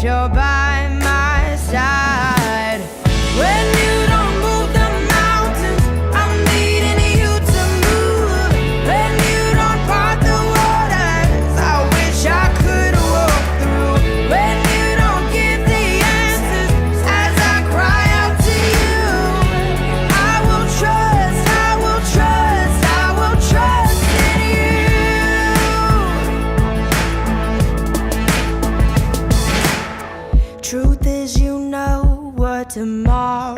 you're by my side. When you don't move the mountains, I'm needing you to move. When you don't part the waters, I wish I could walk through. When you don't give the answers as I cry out to you, I will trust, I will trust, I will trust in you. Truth is, you know what tomorrow